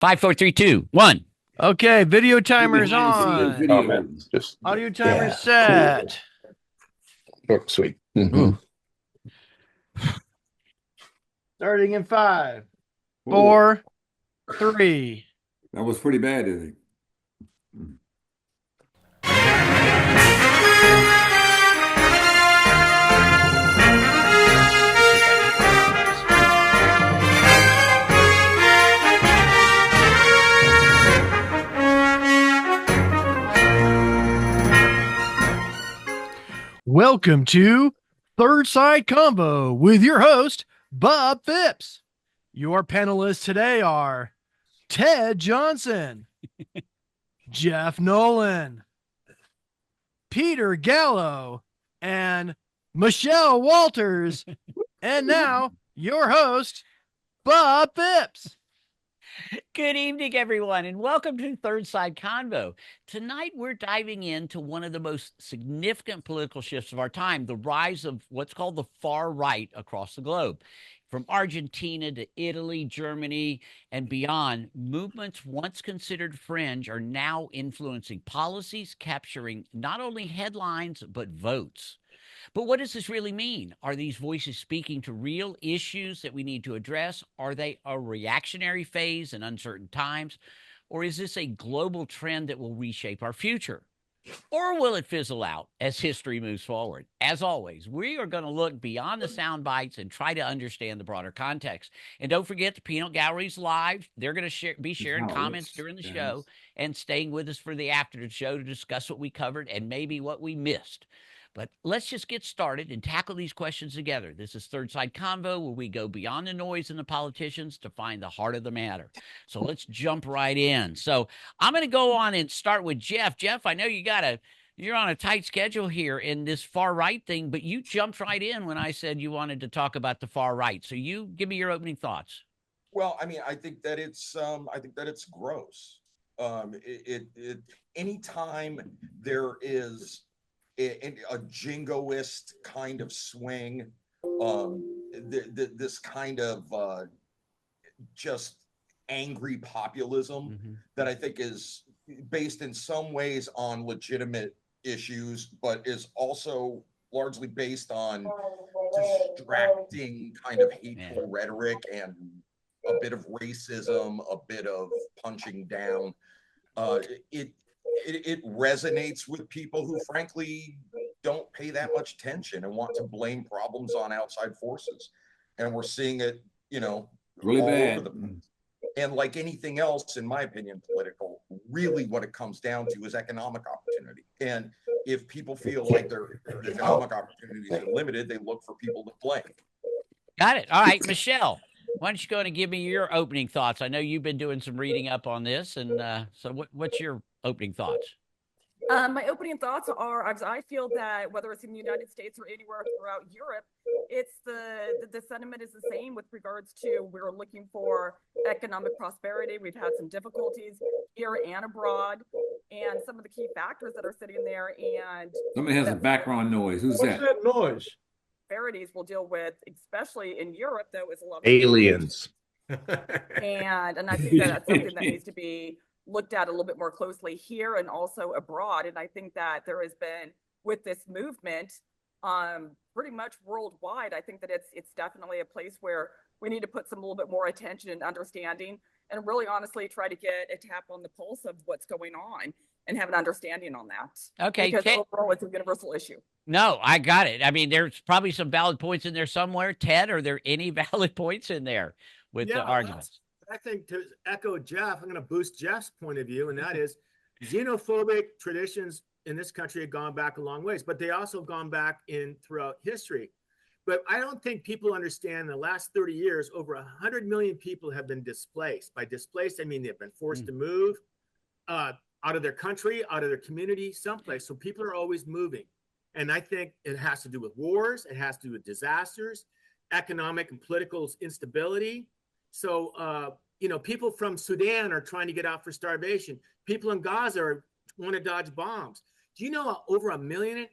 Five, four, three, two, one. Okay, video timer's Behind the scenes on. video. Oh man, just Audio timer's cool. set. Oh, sweet. Ooh. Starting in 5, Whoa, 4, 3. that was pretty bad, I think. Welcome to Third Side Convo with your host, Bob Phipps. Your panelists today are Ted Johnson, Jeff Nolan, Peter Gallo, and Michelle Walters. And now, your host, Bob Phipps. Good evening, everyone, and welcome to Third Side Convo. Tonight, we're diving into one of the most significant political shifts of our time, the rise of what's called the far right across the globe. From Argentina to Italy, Germany, and beyond, movements once considered fringe are now influencing policies, capturing not only headlines, but votes. But what does this really mean? Are these voices speaking to real issues that we need to address? Are they a reactionary phase in uncertain times? Or is this a global trend that will reshape our future? Or will it fizzle out as history moves forward? As always, we are going to look beyond the sound bites and try to understand the broader context. And don't forget, the peanut gallery's live. They're going to be sharing comments during the show and staying with us for the after the show to discuss what we covered and maybe what we missed. But let's just get started and tackle these questions together. This is Third Side Convo, where we go beyond the noise and the politicians to find the heart of the matter. So let's jump right in. So I'm going to go on and start with Jeff. Jeff, I know you're on a tight schedule here in this far right thing, but you jumped right in when I said you wanted to talk about the far right. So you give me your opening thoughts. Well, I mean, I think that it's gross. Anytime there is a jingoist kind of swing, this kind of just angry populism that I think is based in some ways on legitimate issues, but is also largely based on distracting kind of hateful rhetoric and a bit of racism, a bit of punching down. It resonates with people who frankly don't pay that much attention and want to blame problems on outside forces. And we're seeing it, really bad. And like anything else, in my opinion, political, really what it comes down to is economic opportunity. And if people feel like their economic opportunities are limited, they look for people to blame. Got it. All right, Michelle, why don't you go and give me your opening thoughts? I know you've been doing some reading up on this, and so what's your opening thoughts? My opening thoughts are, I feel that whether it's in the United States or anywhere throughout Europe, it's the sentiment is the same with regards to we're looking for economic prosperity. We've had some difficulties here and abroad, and some of the key factors that are sitting there. And somebody has a background noise. Who's What's that noise? Disparities we'll deal with, especially in Europe, though, is a lot of Aliens. and I think that's something that needs to be looked at a little bit more closely here and also abroad. And I think that there has been, with this movement, pretty much worldwide, I think that it's definitely a place where we need to put some a little bit more attention and understanding and really honestly try to get a tap on the pulse of what's going on and have an understanding on that. Okay. Because overall, it's a universal issue. No, I got it. I mean, there's probably some valid points in there somewhere. Ted, are there any valid points in there with the arguments? I think to echo Jeff, I'm going to boost Jeff's point of view, and that is xenophobic traditions in this country have gone back a long ways, but they also have gone back throughout history. But I don't think people understand in the last 30 years, over 100 million people have been displaced. By displaced, I mean they've been forced to move out of their country, out of their community, someplace. So people are always moving. And I think it has to do with wars. It has to do with disasters, economic and political instability. So, people from Sudan are trying to get out for starvation. People in Gaza want to dodge bombs. Do you know over 1.5 million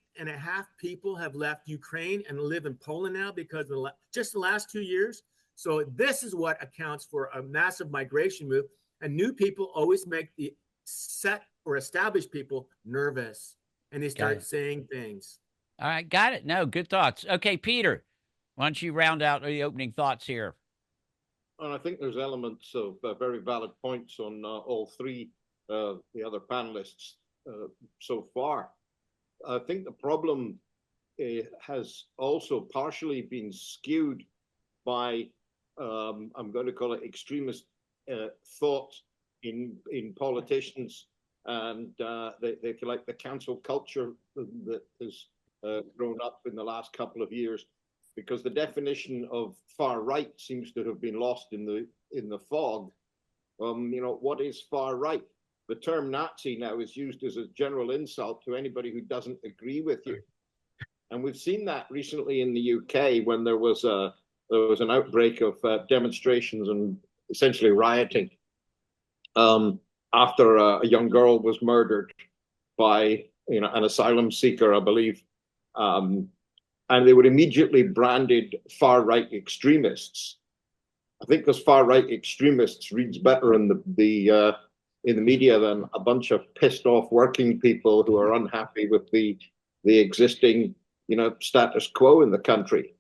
people have left Ukraine and live in Poland now because of just the last 2 years? So this is what accounts for a massive migration move. And new people always make the set or established people nervous, and they start saying things. All right, got it. No, good thoughts. Okay, Peter, why don't you round out the opening thoughts here? And I think there's elements of very valid points on all three, the other panelists so far. I think the problem has also partially been skewed by, I'm going to call it extremist thought in politicians, and if you like, the cancel culture that has grown up in the last couple of years, because the definition of far right seems to have been lost in the fog. What is far right? The term Nazi now is used as a general insult to anybody who doesn't agree with you. And we've seen that recently in the UK when there was an outbreak of demonstrations and essentially rioting after a young girl was murdered by an asylum seeker, I believe. And they were immediately branded far-right extremists. I think because far-right extremists reads better in the media than a bunch of pissed-off working people who are unhappy with the existing, status quo in the country.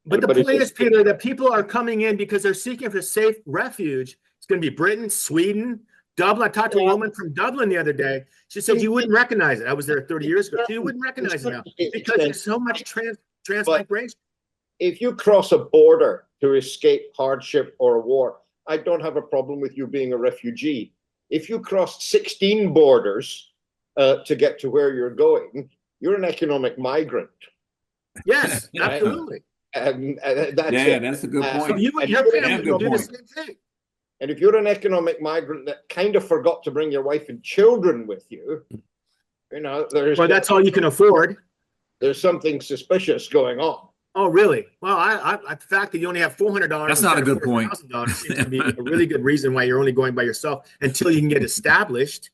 But the point is, Peter, that people are coming in because they're seeking for safe refuge. It's going to be Britain, Sweden, Dublin. I talked to a woman from Dublin the other day. She said you wouldn't recognize it. I was there 30 years ago. You wouldn't recognize it now because there's so much transmigration. If you cross a border to escape hardship or war, I don't have a problem with you being a refugee. If you cross 16 borders to get to where you're going, you're an economic migrant. Yes, absolutely. That's a good point. So your family will do the same thing. And if you're an economic migrant that kind of forgot to bring your wife and children with you, that's all you can afford. There's something suspicious going on. Oh, really? Well, the fact that you only have $400. That's not a good point. $4,000 seems to be a really good reason why you're only going by yourself until you can get established.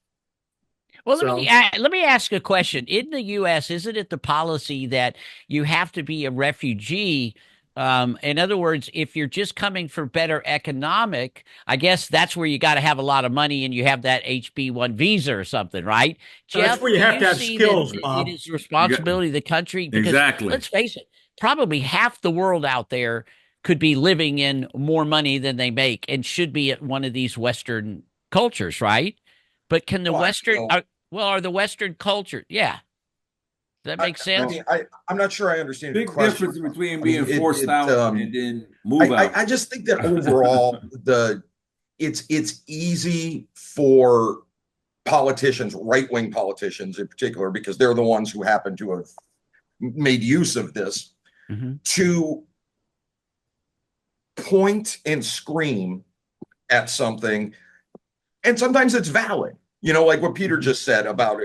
Well, let me ask a question. In the U.S., isn't it the policy that you have to be a refugee? In other words, if you're just coming for better economic, I guess that's where you got to have a lot of money and you have that HB1 visa or something, right? Jeff, that's where you have to have skills, Bob. It is the responsibility of the country. Because, exactly. Let's face it, probably half the world out there could be living in more money than they make and should be at one of these Western cultures, right? But can the are the Western culture? Yeah. Does that make sense? I'm not sure I understand Big the question. difference between being forced out and then move out. I just think that overall, it's easy for politicians, right-wing politicians in particular, because they're the ones who happen to have made use of this, to point and scream at something, and sometimes it's valid. Like what Peter just said about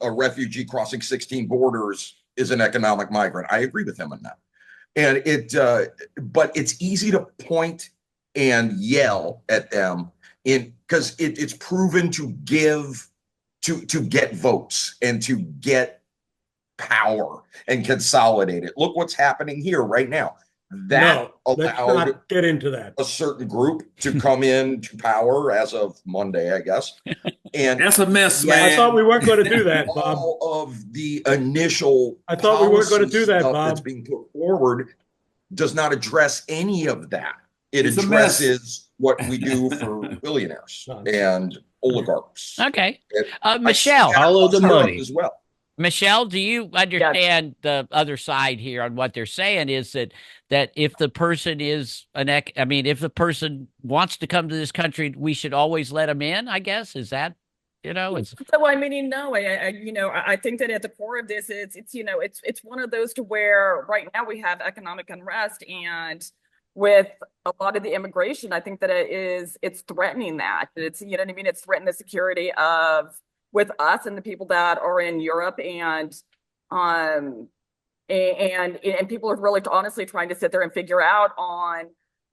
a refugee crossing 16 borders is an economic migrant. I agree with him on that. And but it's easy to point and yell at them because it's proven to get votes and to get power and consolidate it. Look what's happening here right now. That let's not get into that. A certain group to come into power as of Monday, I guess. And that's a mess, man. I thought we weren't going to do that, Bob. All of the initial I thought we weren't going to do that, Bob. That's being put forward does not address any of that. It addresses what we do for billionaires and oligarchs. Okay. Michelle. Follow the money as well. Michelle, do you understand the other side here on what they're saying is that if the person is if the person wants to come to this country, we should always let them in, I guess? Is that, it's so I think that at the core of this it's one of those to where right now we have economic unrest, and with a lot of the immigration, I think that it's threatening that. It's it's threatening the security of with us and the people that are in Europe, and people are really honestly trying to sit there and figure out on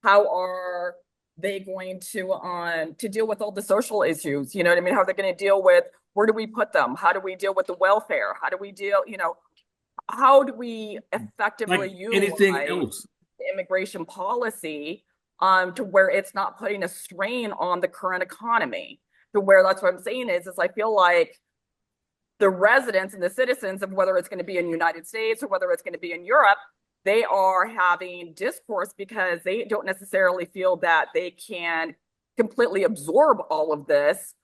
how are they going to deal with all the social issues, how are they going to deal with, where do we put them? How do we deal with the welfare? How do we deal, how do we effectively utilize the immigration policy to where it's not putting a strain on the current economy. To where that's what I'm saying is I feel like the residents and the citizens of whether it's going to be in the United States or whether it's going to be in Europe, they are having discourse because they don't necessarily feel that they can completely absorb all of this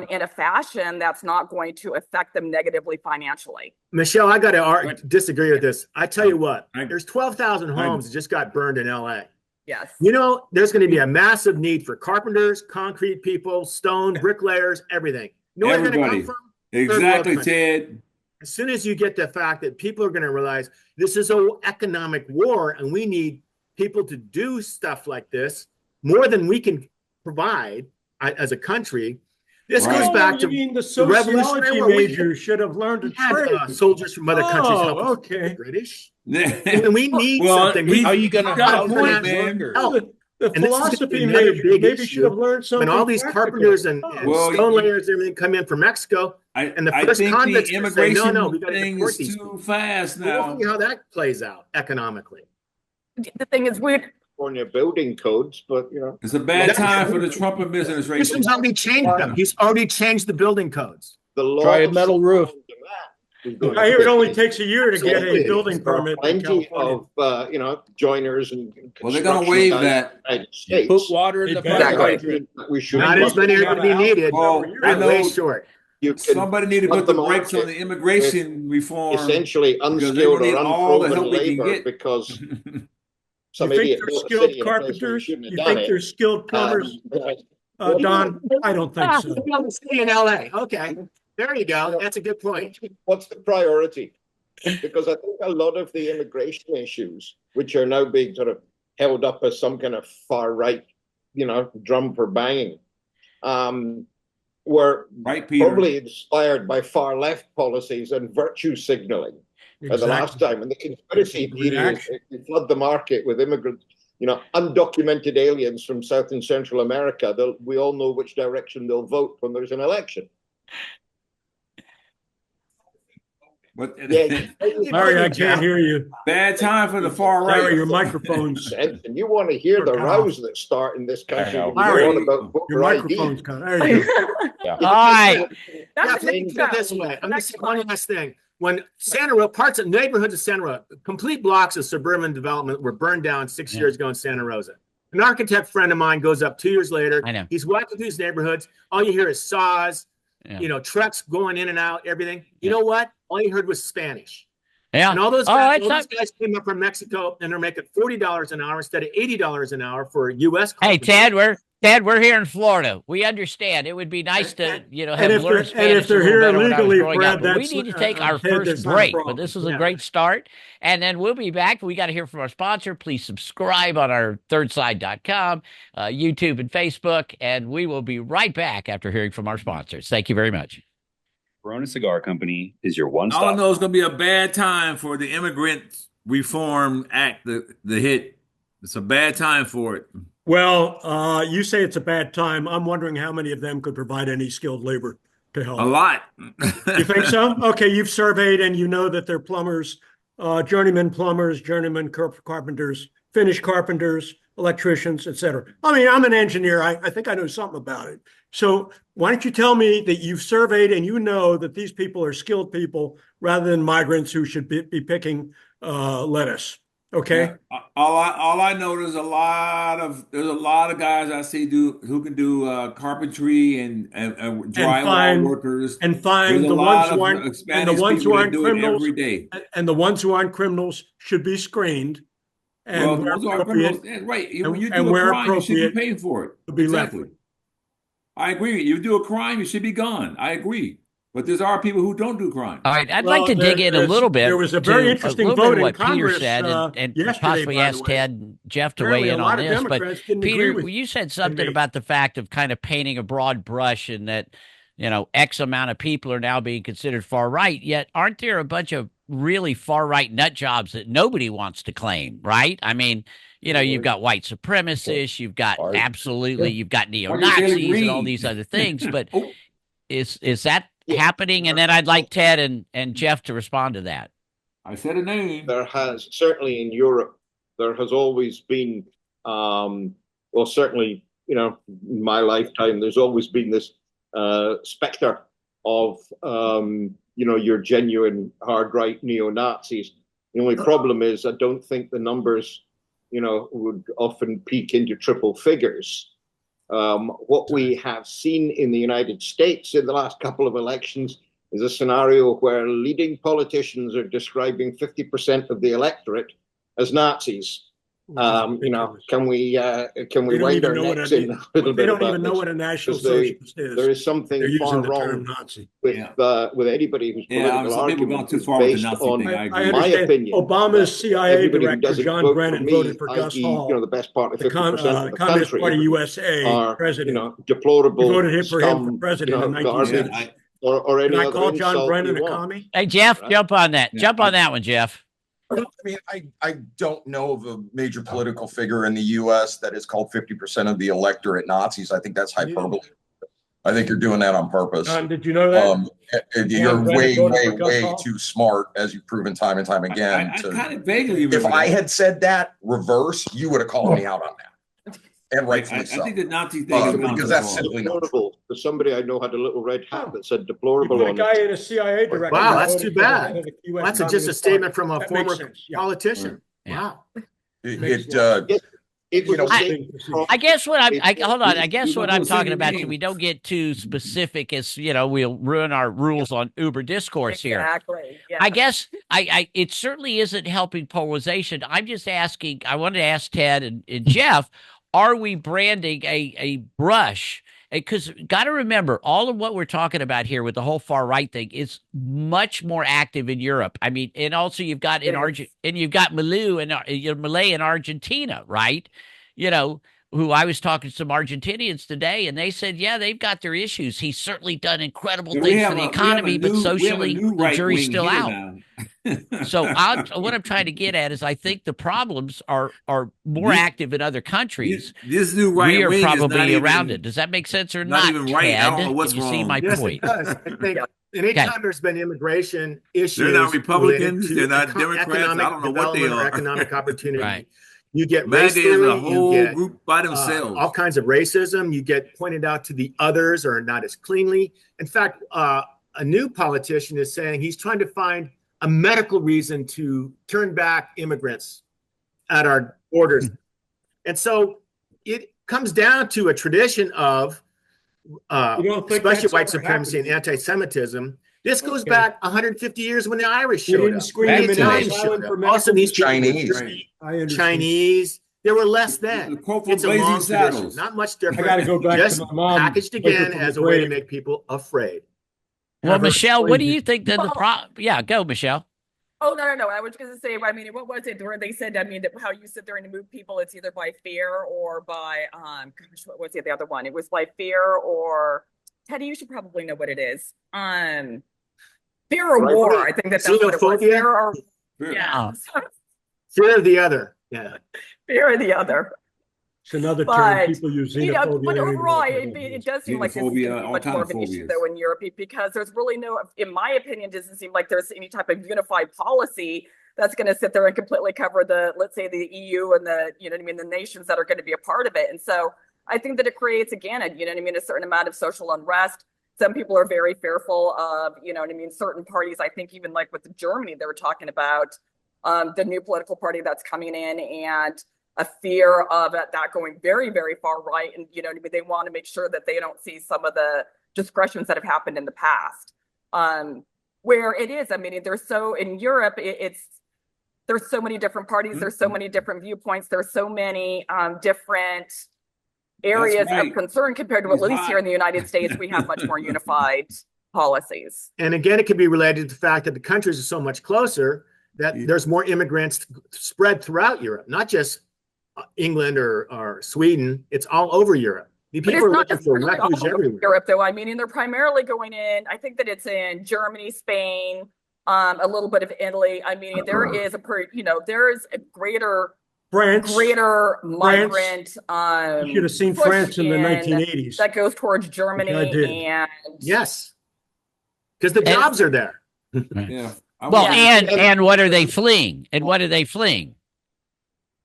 in a fashion that's not going to affect them negatively financially. Michelle, I got to disagree with this. I tell you what, there's 12,000 homes that just got burned in LA. Yes. You know, there's going to be a massive need for carpenters, concrete people, stone, bricklayers, everything. You know where they're going to come from? Exactly, Ted. As soon as you get the fact that people are going to realize this is an economic war and we need people to do stuff like this more than we can provide as a country. This goes back to the sociology major should have learned to trade. Soldiers from other countries help us. Okay. British. And we need something. How are you going to help man? The philosophy major maybe should have learned something. When all these carpenters and stone layers and everything come in from Mexico, and the first convicts say, no, we got to deport these too fast now. We'll see how that plays out economically. The thing is, California building codes, but it's a bad time for the Trump administration. He's already changed them. He's already changed the building codes. The law Try a metal roof. I hear it only takes a year to get a building permit. Plenty of joiners and well, they're going to waive that. Put water in the Exactly. We should not as many are going to be needed. Well, I know way short. Somebody need to put the brakes on the immigration reform. Essentially unskilled or unproven labor because some you think idiot they're skilled carpenters? You think they're skilled plumbers? Don, I don't think so. In LA. Okay. There you go. That's a good point. What's the priority? Because I think a lot of the immigration issues, which are now being sort of held up as some kind of far right, drum for banging, were probably inspired by far left policies and virtue signaling the last time. And the conspiracy theory is to flood the market with immigrants, undocumented aliens from South and Central America. We all know which direction they'll vote when there's an election. But Larry, I can't hear you. Bad time for the far right. Larry, your microphone's. And you want to hear the rows that start in this country. Larry, your microphone's cut. There you go. All right. This way. I'm just one last thing. When Santa Rosa, parts of neighborhoods of Santa Rosa, complete blocks of suburban development were burned down 6 years ago in Santa Rosa. An architect friend of mine goes up 2 years later. I know. He's walking through these neighborhoods. All you hear is saws, trucks going in and out, everything. You know what? All you heard was Spanish. Yeah. And all those guys came up from Mexico and they're making $40 an hour instead of $80 an hour for U.S. Hey, Ted, we're here in Florida. We understand. It would be nice to, have learned Spanish. And if they're here illegally, Brad, we need to take our first break. But this is a great start. And then we'll be back. We got to hear from our sponsor. Please subscribe on our ThirdSide.com, YouTube and Facebook. And we will be right back after hearing from our sponsors. Thank you very much. Corona Cigar Company is your one-stop. All I know it's going to be a bad time for the Immigrant Reform Act, the hit. It's a bad time for it. Well, you say it's a bad time. I'm wondering how many of them could provide any skilled labor to help. A lot. You think so? Okay, you've surveyed and you know that they're plumbers, journeyman carpenters, finished carpenters, electricians, etc. I mean, I'm an engineer. I think I know something about it. So why don't you tell me that you've surveyed and you know that these people are skilled people rather than migrants who should be picking lettuce? Okay. All I know there's a lot of guys I see who can do carpentry and drywall workers and find the ones who aren't criminals every day. And the ones who aren't criminals should be screened. And those are criminals, right? When you do a crime, you should be paid for it. Exactly. I agree. You do a crime, you should be gone. I agree. But there are people who don't do crime. All right, I'd like to dig in a little bit. There was a very interesting vote in Congress Peter said, and possibly ask Ted and Jeff to weigh in on this. But Peter, you said something about the fact of kind of painting a broad brush and that, X amount of people are now being considered far right. Yet aren't there a bunch of really far right nut jobs that nobody wants to claim, right? I mean, you've got white supremacists, you've got you've got neo-Nazis and all these other things. But is that happening? And then I'd like Ted and Jeff to respond to that. I said a name. There has, certainly in Europe, there has always been well, certainly, in my lifetime, there's always been this specter of, your genuine hard right neo-Nazis. The only problem is I don't think the numbers, would often peak into triple figures. What we have seen in the United States in the last couple of elections is a scenario where leading politicians are describing 50% of the electorate as Nazis. Can we wind our necks in a little bit? They don't even know what a National Socialist is. There is something far wrong with anybody who's political argument too far with the based Nazi on thing. I my opinion. Obama's CIA director John Brennan voted for Gus i.e., Hall, the best part of 50% of the Communist country Party USA president. Deplorable. He voted for him for scum, president in 1960. or any Can I other call John insult Brennan you a want. commie? Hey, Jeff, jump on that. Jump on that one, Jeff. I mean, I don't know of a major political figure in the U.S. that is called 50% of the electorate Nazis. I think that's hyperbole. I think you're doing that on purpose. John, did you know that? You're way too smart, as you've proven time and time again. I kind of vaguely if I had said that reverse, you would have called me out on that. And rightfully so. I think the Nazi thing is because that's simply not true. Somebody I know had a little red hat that said deplorable on it. A guy in a CIA director. Wow, that's too bad. That's just a statement from a former politician. Wow. I guess what hold on. I guess what I'm talking about, so we don't get too specific, is we'll ruin our rules on Uber discourse here. Exactly. Yeah. I guess it certainly isn't helping polarization. I'm just asking. I wanted to ask Ted and Jeff, are we branding a brush? Because got to remember, all of what we're talking about here with the whole far right thing is much more active in Europe. I mean, and also you've got you've got Malay in Argentina, right? Who I was talking to some Argentinians today, and they said, yeah, they've got their issues. He's certainly done incredible things for the economy, but socially, the jury's still out. So what I'm trying to get at is I think the problems are more active in other countries. This new right we are wing probably is around it. Does that make sense or not? Even right. Ted? I don't know what's you wrong. See my point? It does. I think anytime there's been immigration issues, they're not Republicans. They're not Democrats. I don't know what they are. Economic opportunity. Right. You get race theory, a whole group by themselves. All kinds of racism. You get pointed out to the others are not as cleanly. In fact, a new politician is saying he's trying to find a medical reason to turn back immigrants at our borders. And so it comes down to a tradition of especially white supremacy and anti-Semitism. This goes back 150 years when the Irish showed up. Also, these Chinese. There were less then. It's a long tradition, not much different. I got to go back just to my mom. Packaged again as a way to make people afraid. Well, Michelle, what do you think that the problem? Yeah, go, Michelle. Oh, no. I was going to say, I mean, what was it where they said, I mean, that how you sit there and move people, it's either by fear or by, gosh, what was the other one? It was by fear or, Teddy, you should probably know what it is. Fear or war. I think that's what it was. Fear or, yeah. Fear of the other. Yeah. Fear of the other. It's another term people use. But overall, it does seem like this is much more of an issue, though, in Europe, because there's really no, in my opinion, doesn't seem like there's any type of unified policy that's going to sit there and completely cover let's say, the EU and the nations that are going to be a part of it. And so I think that it creates, again, a certain amount of social unrest. Some people are very fearful of, certain parties. I think even like with Germany, they were talking about the new political party that's coming in and a fear of that going very, very far right. And, they want to make sure that they don't see some of the discretions that have happened in the past. Where it is, in Europe, there's so many different parties. There's so many different viewpoints. There's so many different areas of concern compared to at least here in the United States, we have much more unified policies. And again, it can be related to the fact that the countries are so much closer that there's more immigrants spread throughout Europe, not just England or Sweden. It's all over Europe. The people are looking for refuge everywhere. Europe, though, and they're primarily going in. I think that it's in Germany, Spain, a little bit of Italy. There is a greater migrant. You should have seen France in the 1980s. That goes towards Germany. And yes, because the jobs are there. Yeah. Well, and what are they fleeing? And what are they fleeing?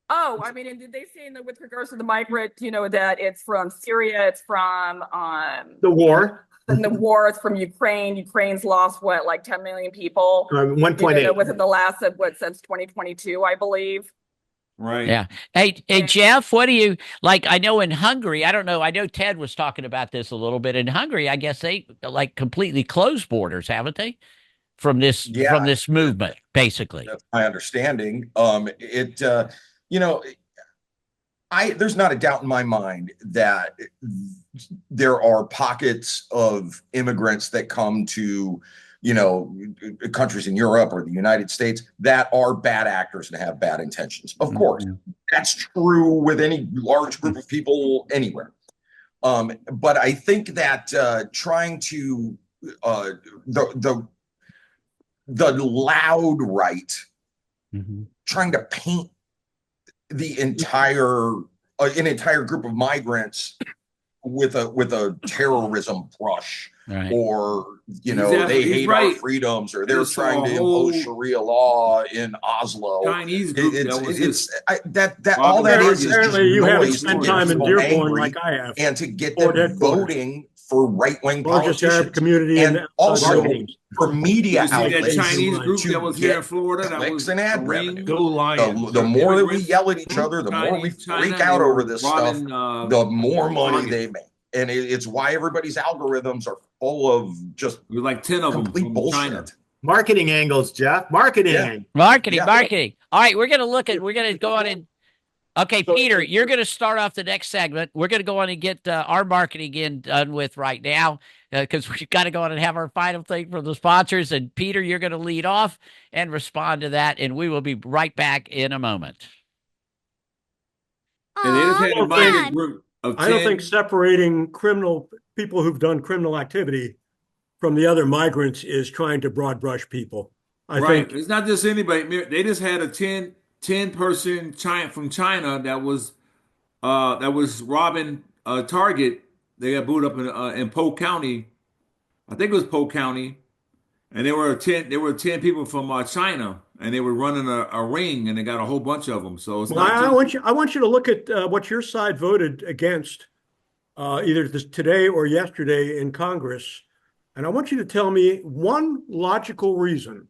Oh, I mean, and did they say with regards to the migrant, that it's from Syria, it's from The war. from the war, it's from Ukraine. Ukraine's lost what, like 10 million people? 1.8. Within the last of since 2022, I believe. Right. Yeah. Hey, Jeff, what do you like? I know in Hungary, I don't know. I know Ted was talking about this a little bit. In Hungary, I guess they like completely closed borders, haven't they? From this movement, basically. That's my understanding. There's not a doubt in my mind that there are pockets of immigrants that come to, countries in Europe or the United States that are bad actors and have bad intentions. Of course, that's true with any large group of people anywhere. But I think that trying to the loud right, trying to paint the entire group of migrants with a terrorism brush, right. Or they hate our freedoms, or they're trying to impose Sharia law in Oslo. Chinese group all that is apparently you haven't noise spent to get time in people Dearborn angry like I have, and to get them voting for right-wing largest politicians. Arab community And in also marketing. for media You see that outlets Chinese group to that was here in get Florida that clicks was and ad the revenue. Go Lions. The more that we yell at each other, the more we freak out over this stuff, the more money they make. And it's why everybody's algorithms are full of just like 10 of complete them bullshit. China. Marketing angles, Jeff. Marketing. Marketing. All right, we're going to go on and okay, so, Peter, you're going to start off the next segment. We're going to go on and get our marketing done with right now because we've got to go on and have our final thing from the sponsors. And Peter, you're going to lead off and respond to that, and we will be right back in a moment. And they just had a migrant group of 10. I don't think separating people who've done criminal activity from the other migrants is trying to broad brush people. I think it's not just anybody. They just had a 10 person from China that was robbing Target. They got booed up in Polk County. I think it was Polk County, and there were 10 people from China, and they were running a ring, and they got a whole bunch of them. So it's I want you to look at what your side voted against either today or yesterday in Congress, and I want you to tell me one logical reason,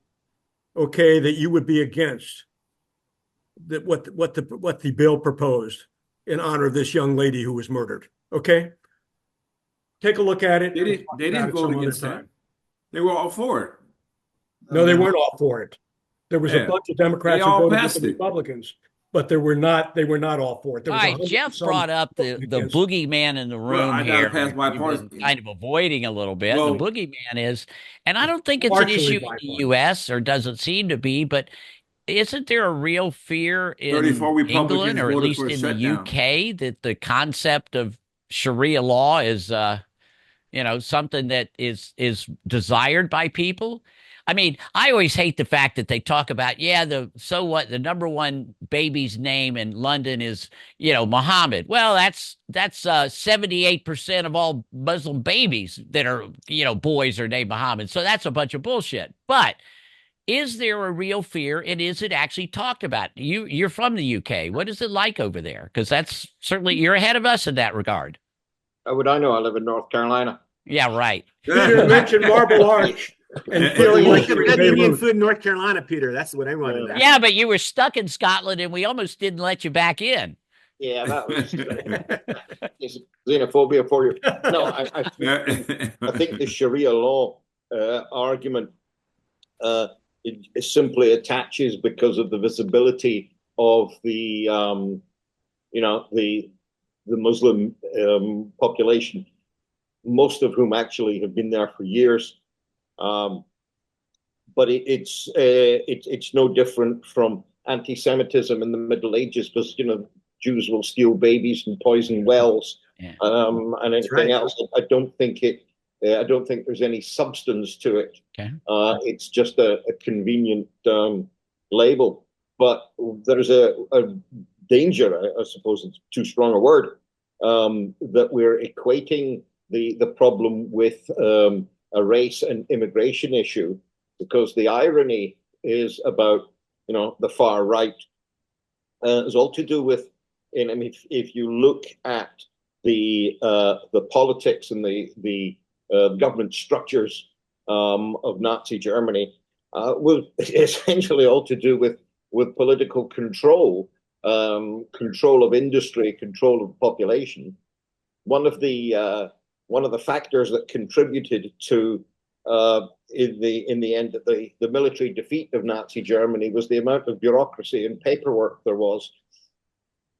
okay, that you would be against what the bill proposed in honor of this young lady who was murdered. Okay, take a look at it. They didn't vote against that. They were all for it. No, they weren't all for it. There was a bunch of Democrats who voted with the Republicans, but they were not all for it. There was all right, Jeff brought up the boogeyman in the room here. Kind of avoiding a little bit. The boogeyman is, and I don't think it's an issue in the U.S. or doesn't seem to be, but isn't there a real fear in England or at least in the UK that the concept of Sharia law is, something that is desired by people? I mean, I always hate the fact that they talk about, the number one baby's name in London is, Muhammad. Well, that's 78% of all Muslim babies that are, boys are named Muhammad. So that's a bunch of bullshit. But is there a real fear, and is it actually talked about? You're from the UK. What is it like over there? Because that's certainly, you're ahead of us in that regard. How would I know? I live in North Carolina. Yeah, right. Peter mentioned Marble Arch. And feeling like Indian food in North Carolina, Peter. That's what I wanted to know. Yeah, but you were stuck in Scotland, and we almost didn't let you back in. Yeah, that was xenophobia for you. No, I think the Sharia law argument it simply attaches because of the visibility of the Muslim population, most of whom actually have been there for years. But it's no different from anti-Semitism in the Middle Ages, because Jews will steal babies and poison wells, and anything else. I don't think there's any substance to it. Okay. It's just a convenient label. But there's a danger, I suppose it's too strong a word, that we're equating the problem with a race and immigration issue, because the irony is about the far right is all to do with, and I mean, if you look at the politics and the government structures of Nazi Germany, was essentially all to do with political control, control of industry, control of population. One of the factors that contributed to in the end the military defeat of Nazi Germany was the amount of bureaucracy and paperwork there was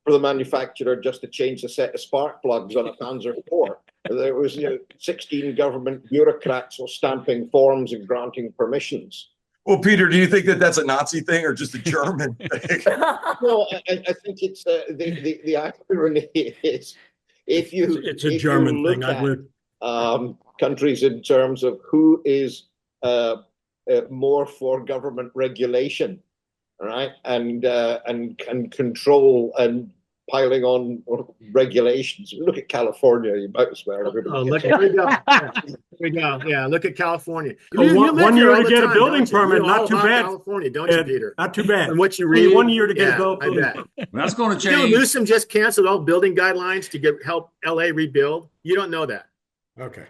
for the manufacturer just to change a set of spark plugs on a Panzer IV. There was 16 government bureaucrats stamping forms and granting permissions. Well, Peter, do you think that that's a Nazi thing or just a German thing? No, I think it's the irony is It's a German thing. I would. Countries in terms of who is more for government regulation, right, and control and piling on regulations. Look at California. You might as well. Look at we go. Here we go. Yeah, look at California. One year to get a building permit, not too bad. California, don't you, Peter? Not too bad. And what you read, 1 year to get a building permit. That's going to You know, change. Newsom just canceled all building guidelines to help LA rebuild. You don't know that. Okay.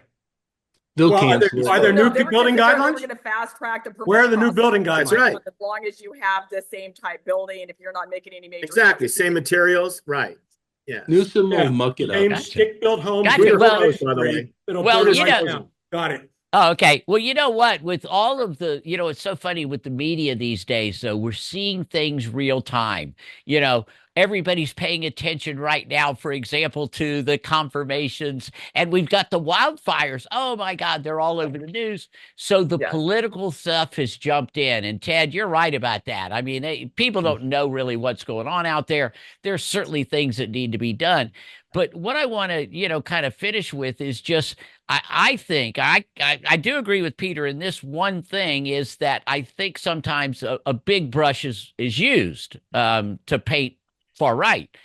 They'll Well, cancel. are there new They were building gonna- they were guidelines? gonna fast track the Where are the new process. building That's guidelines? right. As long as you have the same type building, if you're not making any major. Exactly. Same materials. Right. Yeah. Newsom Yeah. will muck it Same up. stick-built homes. Gotcha. Beautiful Well- house, By the way. It'll Well, burn you right know- down. Got it. Oh, okay. Well, you know what? With all of the, it's so funny with the media these days, though, we're seeing things real time. Everybody's paying attention right now, for example, to the confirmations, and we've got the wildfires. Oh my God, they're all over the news. So the Yes. political stuff has jumped in. And Ted, you're right about that. I mean, people don't know really what's going on out there. There's certainly things that need to be done. But what I want to, kind of finish with is just, I think I do agree with Peter in this one thing is that I think sometimes a big brush is used to paint far right.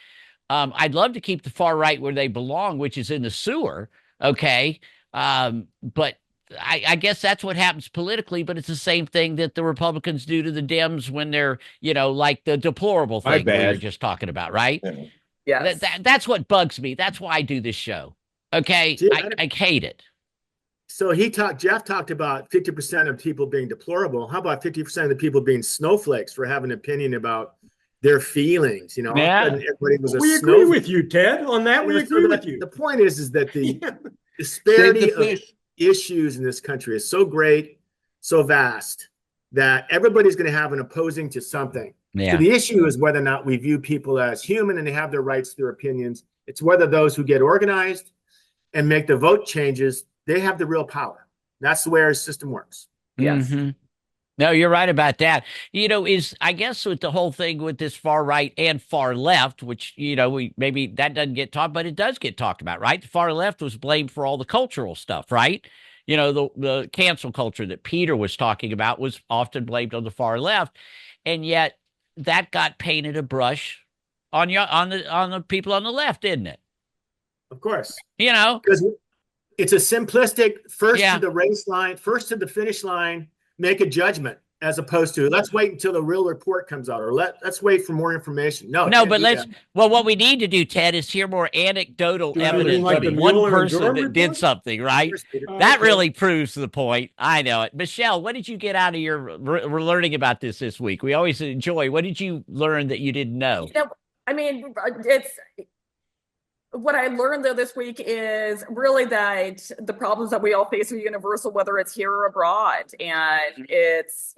I'd love to keep the far right where they belong, which is in the sewer. Okay. But I guess that's what happens politically, but it's the same thing that the Republicans do to the Dems when they're, like the deplorable My thing we were bad. just talking about, right? Yes. That's what bugs me. That's why I do this show. Okay. See, I hate it. So Jeff talked about 50% of people being deplorable. How about 50% of the people being snowflakes for having an opinion about their feelings? Yeah. Everybody was a We agree with you, Ted. On that, we agree with you. The point is that the Save disparity the of fish. issues in this country is so great, so vast, that everybody's going to have an opposing to something. Yeah. So the issue is whether or not we view people as human and they have their rights, their opinions. It's whether those who get organized and make the vote changes, they have the real power. That's the way our system works. Yes. Mhm. No, you're right about that. I guess with the whole thing with this far right and far left, which, maybe that doesn't get talked, but it does get talked about, right? The far left was blamed for all the cultural stuff, right? The cancel culture that Peter was talking about was often blamed on the far left. And yet that got painted a brush on the people on the left, didn't it? Of course. Because it's a simplistic first Yeah. to the race line, first to the finish line, make a judgment, as opposed to let's wait until the real report comes out, or let's wait for more information. No, but what we need to do, Ted, is hear more anecdotal Do you evidence mean like of the one Mueller and person Durham that did report? something, right? That really proves the point. I know it. Michelle, what did you get out of we're learning about this week? We always enjoy. What did you learn that you didn't know? What I learned though this week is really that the problems that we all face are universal, whether it's here or abroad. And it's,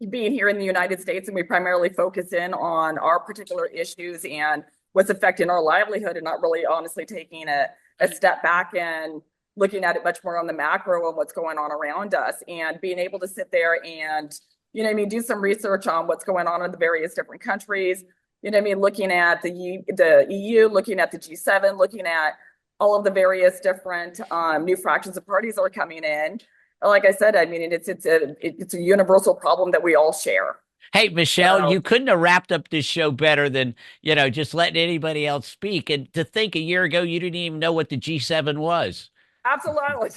being here in the United States and we primarily focus in on our particular issues and what's affecting our livelihood and not really honestly taking a step back and looking at it much more on the macro and what's going on around us and being able to sit there and, do some research on what's going on in the various different countries. Looking at the EU, looking at the G7, looking at all of the various different new fractions of parties that are coming in. Like I said, it's a universal problem that we all share. Hey, Michelle, you couldn't have wrapped up this show better than, just letting anybody else speak. And to think a year ago, you didn't even know what the G7 was. Absolutely.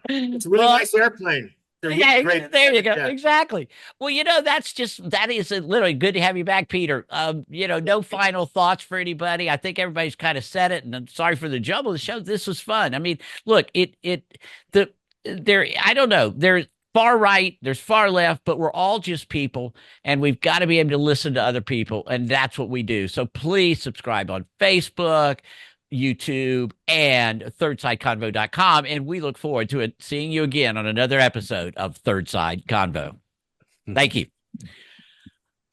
It's a really nice airplane. Yeah, Great. there you go. Yeah. Exactly. Well, that is literally good to have you back, Peter. No final thoughts for anybody. I think everybody's kind of said it, and I'm sorry for the jumble of the show. This was fun. I mean, look, I don't know. There's far right, there's far left, but we're all just people, and we've got to be able to listen to other people, and that's what we do. So please subscribe on Facebook, YouTube, and thirdsideconvo.com. And we look forward to seeing you again on another episode of Third Side Convo. Thank you.